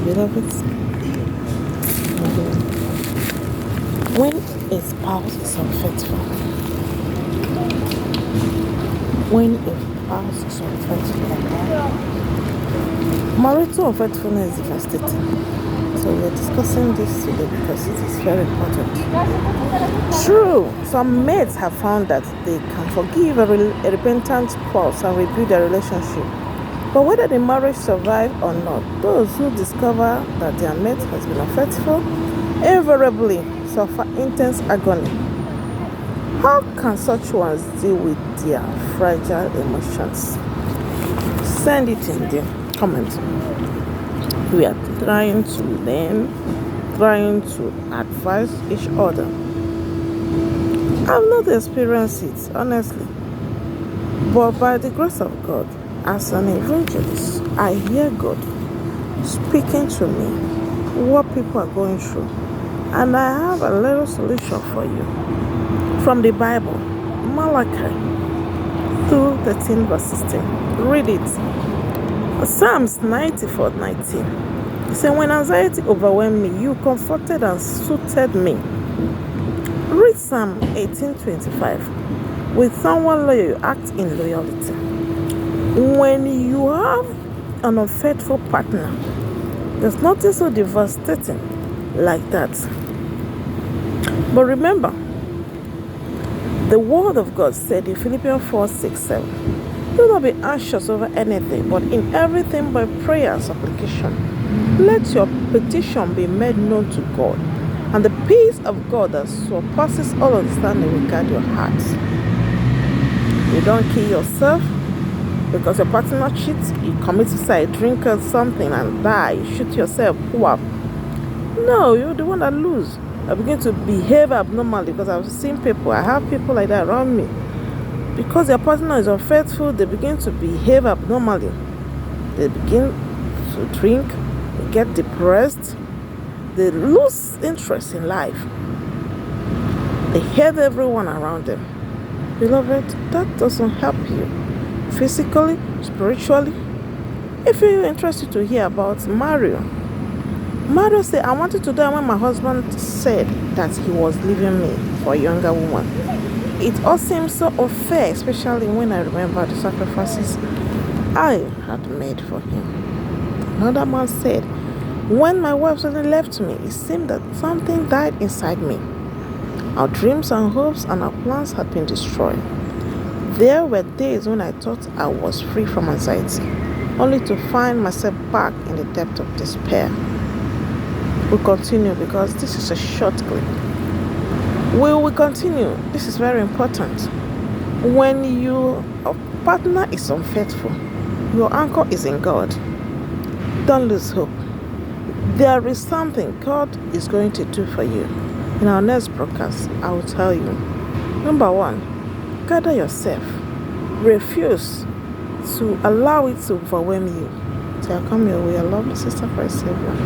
Beloved, when a spouse is unfaithful, marital unfaithfulness is devastating. So we're discussing this today because it is very important. True, some mates have found that they can forgive a repentant spouse and rebuild their relationship. But whether the marriage survives or not, those who discover that their mate has been unfaithful invariably suffer intense agony. How can such ones deal with their fragile emotions? Send it in the comment. We are trying to learn, trying to advise each other. I've not experienced it, honestly. But by the grace of God, as an evangelist, I hear God speaking to me what people are going through. And I have a little solution for you. From the Bible, Malachi 2:13 verse 16. Read it. Psalms 94:19. It said, when anxiety overwhelmed me, you comforted and soothed me. Read Psalm 18:25. With someone loyal, you act in loyalty. When you have an unfaithful partner, there's nothing so devastating like that. But remember, the word of God said in Philippians 4:6-7, do not be anxious over anything, but in everything by prayer and supplication, let your petition be made known to God, and the peace of God that surpasses all understanding will guard your hearts. You don't kill yourself because your partner cheats, you commit suicide, drink or something and die, you shoot yourself, No, you're the one that lose. I begin to behave abnormally because I've seen people, I have people like that around me. Because their partner is unfaithful, they begin to behave abnormally. They begin to drink, they get depressed, they lose interest in life. They hate everyone around them. Beloved, that doesn't help you physically, spiritually. If you're interested to hear about Mario said, I wanted to die when my husband said that he was leaving me for a younger woman. It all seems so unfair, especially when I remember the sacrifices I had made for him. Another man said, when my wife suddenly left me, it seemed that something died inside me. Our dreams and hopes and our plans had been destroyed. There were days when I thought I was free from anxiety, only to find myself back in the depth of despair. We'll continue because this is a short clip. We will continue. This is very important. When your partner is unfaithful, your anchor is in God. Don't lose hope. There is something God is going to do for you. In our next broadcast, I will tell you. Number 1, gather yourself. Refuse to allow it to overwhelm you. Till I come your way, I love you, Sister Christ Saviour.